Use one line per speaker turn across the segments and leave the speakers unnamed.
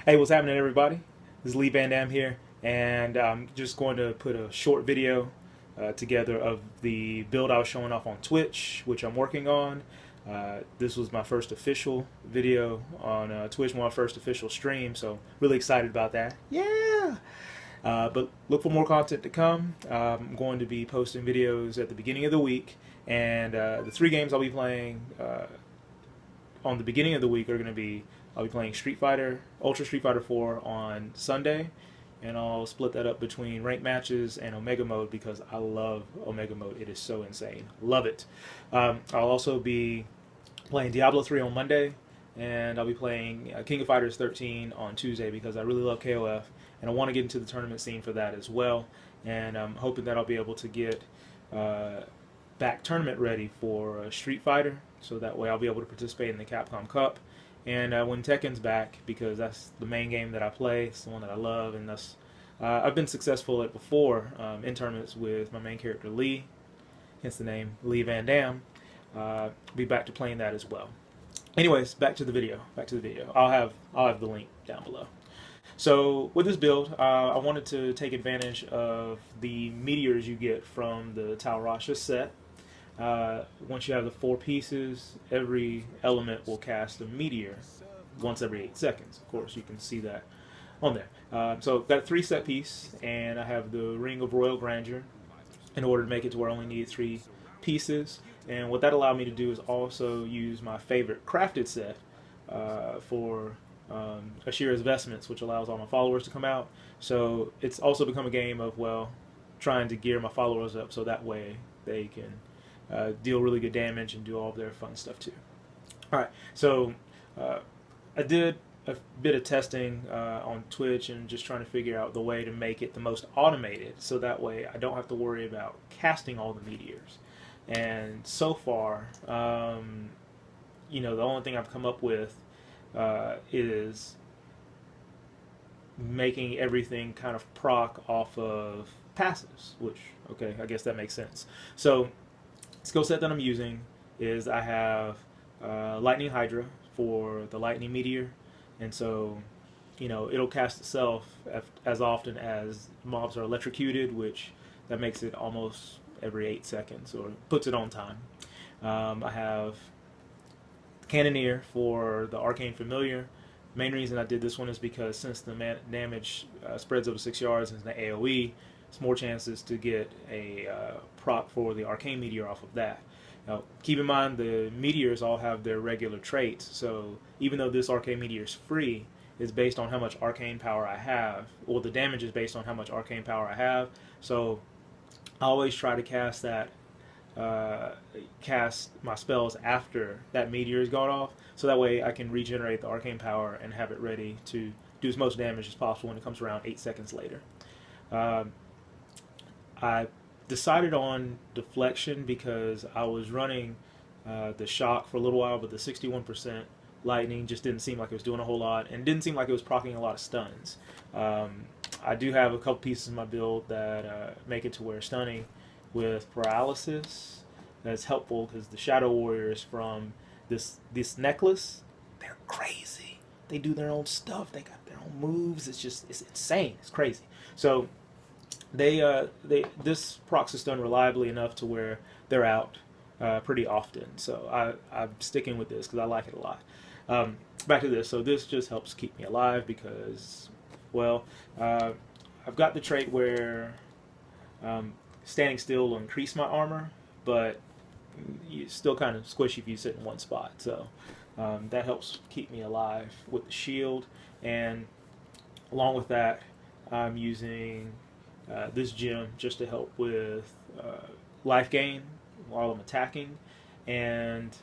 Hey, what's happening, everybody? This is Lee Van Dam here, and I'm just going to put a short video together of the build I was showing off on Twitch, which I'm working on. This was my first official video on Twitch, my first official stream, so really excited about that. Yeah! But look for more content to come. I'm going to be posting videos at the beginning of the week, and the three games I'll be playing on the beginning of the week are going to be I'll be playing Street Fighter, Ultra Street Fighter 4 on Sunday, and I'll split that up between ranked matches and Omega Mode because I love Omega Mode. It is so insane. Love it. I'll also be playing Diablo 3 on Monday, and I'll be playing King of Fighters 13 on Tuesday because I really love KOF, and I want to get into the tournament scene for that as well, and I'm hoping that I'll be able to get back tournament ready for Street Fighter, so that way I'll be able to participate in the Capcom Cup. And when Tekken's back, because that's the main game that I play, it's the one that I love, and that's I've been successful at before in tournaments with my main character Lee, hence the name Lee Van Dam. Be back to playing that as well. Anyways, back to the video. I'll have the link down below. So with this build, I wanted to take advantage of the meteors you get from the RoS set. Once you have the 4 pieces, every element will cast a meteor once every 8 seconds. Of course, you can see that on there. So I've got a 3 set piece, and I have the Ring of Royal Grandeur in order to make it to where I only need 3 pieces. And what that allowed me to do is also use my favorite crafted set for Ashira's Vestments, which allows all my followers to come out. So it's also become a game of, well, trying to gear my followers up so that way they can deal really good damage and do all of their fun stuff too. Alright, so I did a bit of testing on Twitch and just trying to figure out the way to make it the most automated so that way I don't have to worry about casting all the meteors. And so far, you know, the only thing I've come up with is making everything kind of proc off of passives, which, okay, I guess that makes sense. So skill set that I'm using is I have Lightning Hydra for the Lightning Meteor, and so, you know, it'll cast itself as often as mobs are electrocuted, which that makes it almost every 8 seconds, or puts it on time. I have Cannoneer for the Arcane Familiar. Main reason I did this one is because since the damage spreads over 6 yards and it's an AoE, it's more chances to get a proc for the Arcane Meteor off of that. Now, keep in mind the meteors all have their regular traits, so even though this Arcane Meteor is free, it's based on how much arcane power I have, or the damage is based on how much arcane power I have. So I always try to cast that, cast my spells after that meteor is gone off, so that way I can regenerate the arcane power and have it ready to do as much damage as possible when it comes around 8 seconds later. I decided on deflection because I was running the shock for a little while, but the 61% lightning just didn't seem like it was doing a whole lot, and didn't seem like it was proccing a lot of stuns. I do have a couple pieces in my build that make it to where stunning with paralysis that's helpful, because the Shadow Warriors from this necklace, they're crazy. They do their own stuff. They got their own moves. It's insane. It's crazy. So this procs is done reliably enough to where they're out pretty often. So I'm sticking with this because I like it a lot. Back to this. So this just helps keep me alive because, well, I've got the trait where standing still will increase my armor, but you still kind of squishy if you sit in one spot. So that helps keep me alive with the shield. And along with that, I'm using this gem just to help with life gain while I'm attacking. And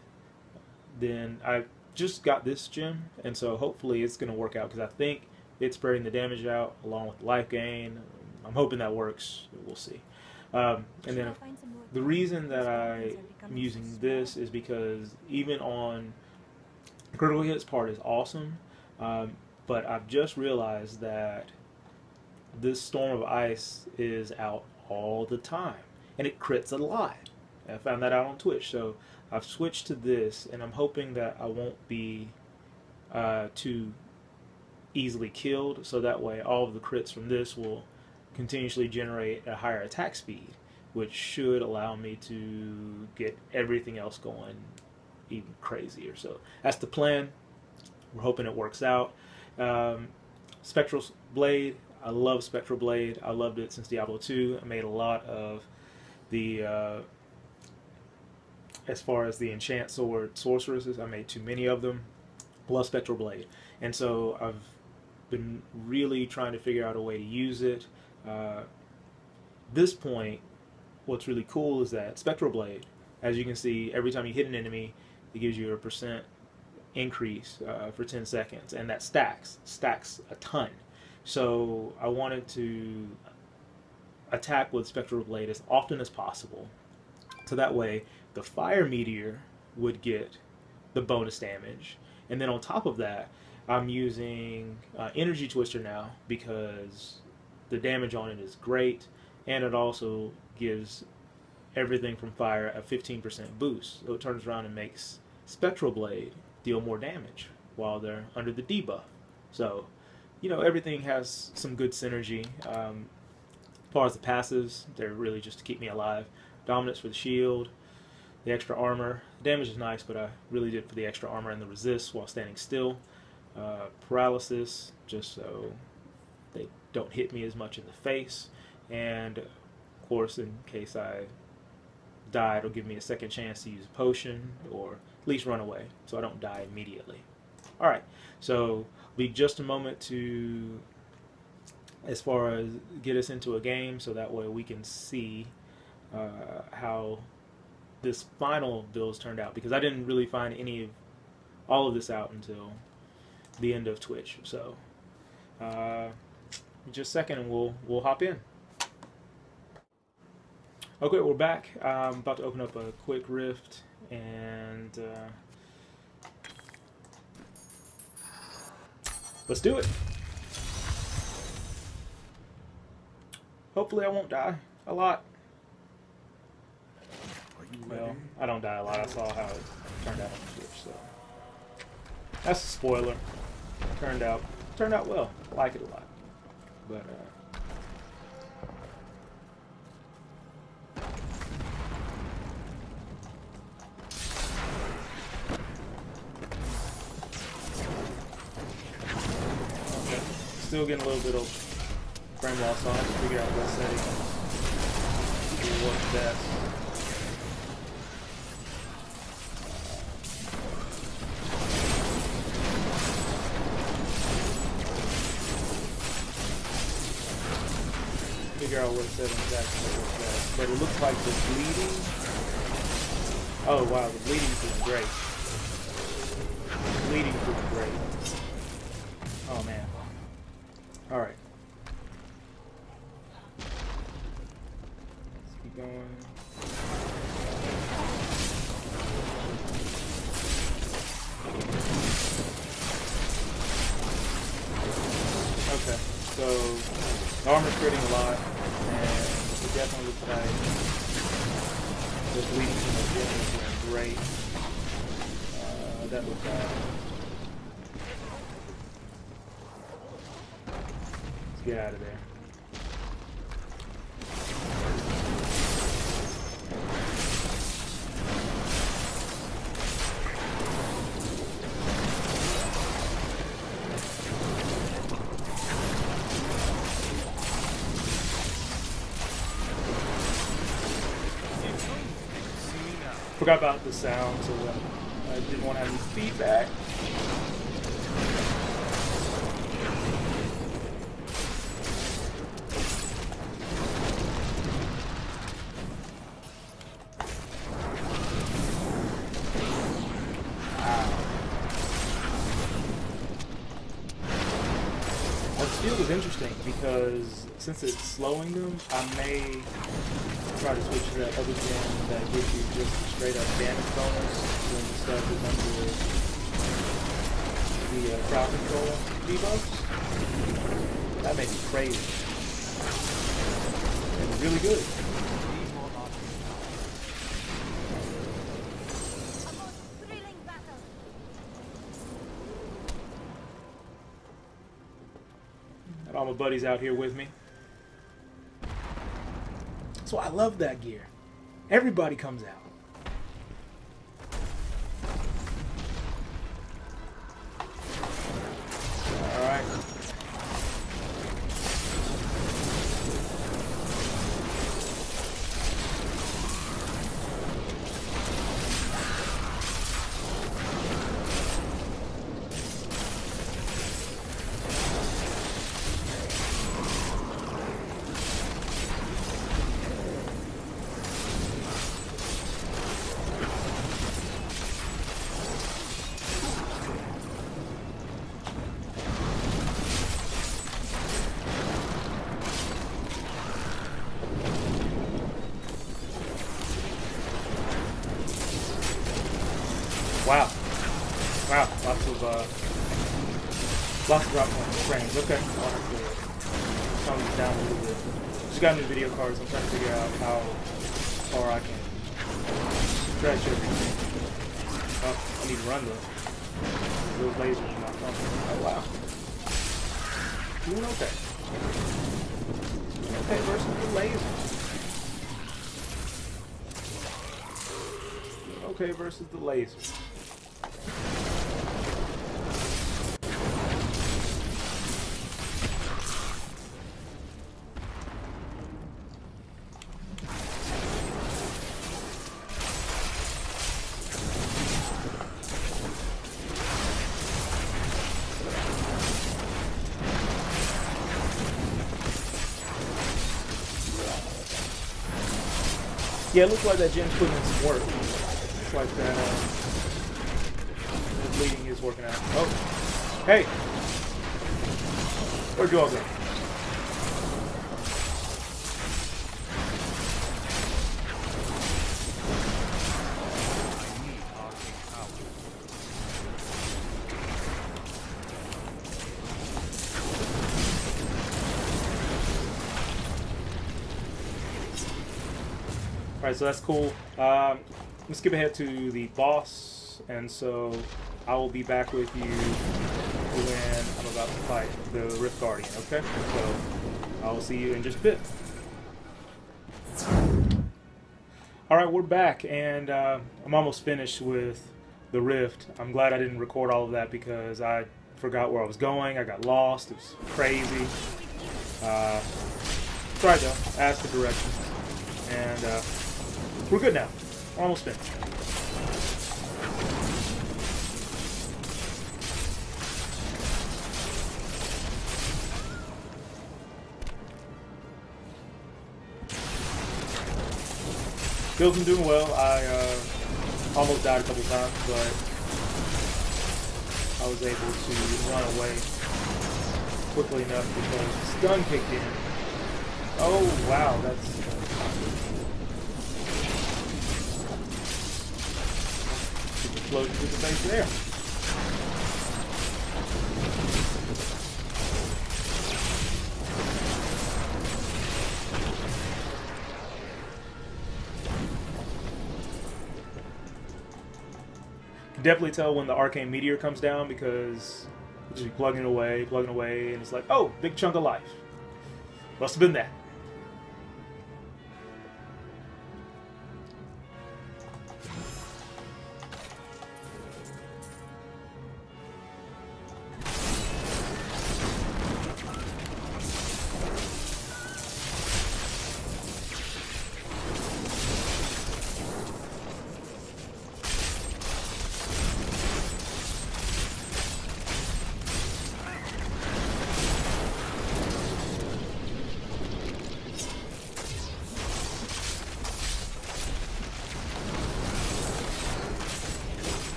then I just got this gem, and so hopefully it's going to work out because I think it's spreading the damage out along with life gain. I'm hoping that works. We'll see. And then the reason that I'm using this is because even on critical hits part is awesome, but I've just realized that this Storm of Ice is out all the time, and it crits a lot. I found that out on Twitch, so I've switched to this, and I'm hoping that I won't be too easily killed, so that way all of the crits from this will continuously generate a higher attack speed, which should allow me to get everything else going even crazier. So that's the plan. We're hoping it works out. Spectral Blade, I love Spectral Blade. I loved it since Diablo 2. I made a lot of the, as far as the enchant sword sorceresses, I made too many of them. Love Spectral Blade. And so I've been really trying to figure out a way to use it. This point, what's really cool is that Spectral Blade, as you can see, every time you hit an enemy, it gives you a % increase for 10 seconds, and that stacks a ton. So I wanted to attack with Spectral Blade as often as possible, so that way the Fire Meteor would get the bonus damage, and then on top of that, I'm using Energy Twister now because the damage on it is great, and it also gives everything from fire a 15% boost. So it turns around and makes Spectral Blade deal more damage while they're under the debuff. So, you know, everything has some good synergy. As far as the passives, they're really just to keep me alive. Dominance for the shield, the extra armor. Damage is nice, but I really did for the extra armor and the resist while standing still. Paralysis, just so they don't hit me as much in the face. And, of course, in case I die, it'll give me a second chance to use a potion or at least run away so I don't die immediately. Alright, so be just a moment to, as far as get us into a game so that way we can see how this final build's turned out, because I didn't really find all of this out until the end of Twitch. So just a second and we'll hop in. Okay, we're back. I'm about to open up a quick rift and let's do it. Hopefully I won't die a lot. Well, I don't die a lot. I saw how it turned out on Twitch, so that's a spoiler. Turned out well. I like it a lot, but okay. Still getting a little bit of frame loss on it. Figure out what settings will work best. Figure out what settings actually work best. But it looks like the bleeding. Oh wow, the bleeding's doing great. Bleeding's doing great. Oh man. Alright. Let's keep going. Okay, so the armor's hurting a lot, and it definitely looks like the bleeding from the gym is doing great. That looks bad. Let's get out of there. Forgot about the sound, so I didn't want to have any feedback. This field is interesting because since it's slowing them, I may try to switch to that other gem that gives you just a straight up damage bonus when the stuff is under the crowd control debuffs. That may be crazy. It's really good. all my buddies out here with me. So I love that gear. Everybody comes out. All right. Wow. Wow. Lots of drop frames. Okay. I'll have to calm this down a little bit. Just got new video cards. I'm trying to figure out how far I can stretch everything. Oh, I need to run though. Those lasers are not coming. Oh wow. Doing okay. Okay, versus the lasers. Okay, versus the lasers. Yeah, it looks like that Jim's putting in some work. Looks like that bleeding is working out. Oh, hey! Where'd you all go? Alright, so that's cool. Let's skip ahead to the boss, and so I will be back with you when I'm about to fight the Rift Guardian, okay? So I will see you in just a bit. Alright, we're back, and I'm almost finished with the Rift. I'm glad I didn't record all of that because I forgot where I was going. I got lost. It was crazy. It's alright though. I asked for directions. And we're good now. We're almost finished. Bill's been doing well. I almost died a couple times, but I was able to run away quickly enough because the stun kicked in. Oh wow, that's explosion to the base there. Can definitely tell when the arcane meteor comes down because you just be plugging away, and it's like, oh, big chunk of life. Must have been that.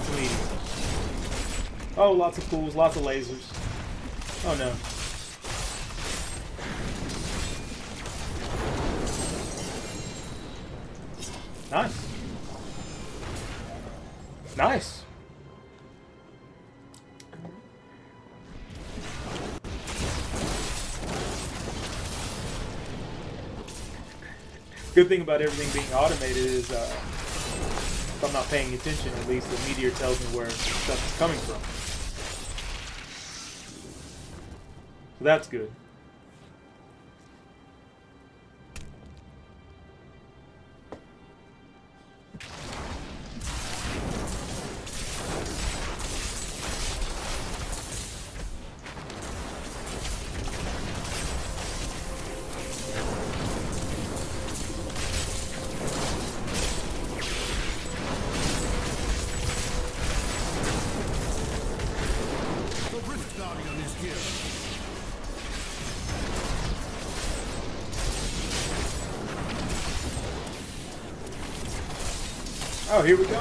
lots of meteors. Oh, lots of pools, lots of lasers. Oh no. Nice. Nice. Good thing about everything being automated is if I'm not paying attention, at least the meteor tells me where stuff is coming from. So that's good. Oh, here we go.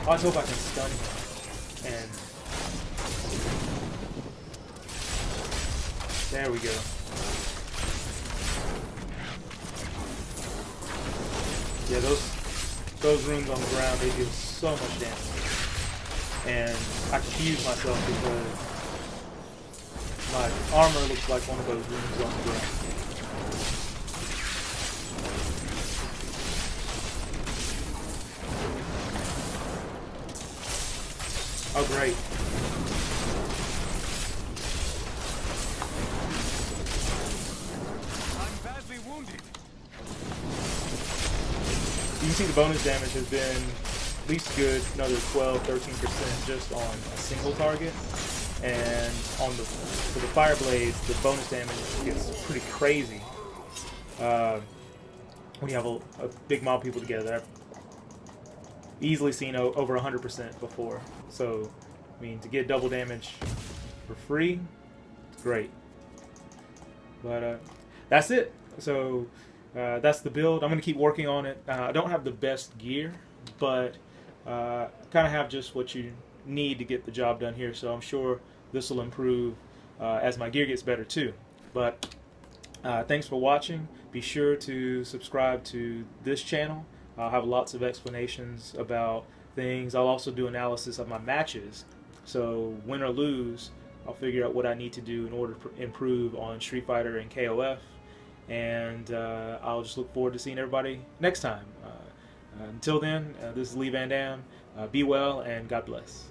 I just hope I can stun him. And there we go. Yeah, those runes on the ground, they do so much damage. And I confuse myself because my armor looks like one of those runes on the ground. Oh, great.
I'm badly wounded.
You can see the bonus damage has been at least good, another 12-13% just on a single target. And on for the fire blades, the bonus damage gets pretty crazy when you have a big mob of people together. I've easily seen over 100% before. So, I mean, to get double damage for free, it's great. But that's it. So that's the build. I'm going to keep working on it. I don't have the best gear, but kind of have just what you need to get the job done here. So I'm sure this will improve as my gear gets better too. But thanks for watching. Be sure to subscribe to this channel. I'll have lots of explanations about things. I'll also do analysis of my matches. So win or lose, I'll figure out what I need to do in order to improve on Street Fighter and KOF. And I'll just look forward to seeing everybody next time. Until then, this is Lee Van Dam. Be well and God bless.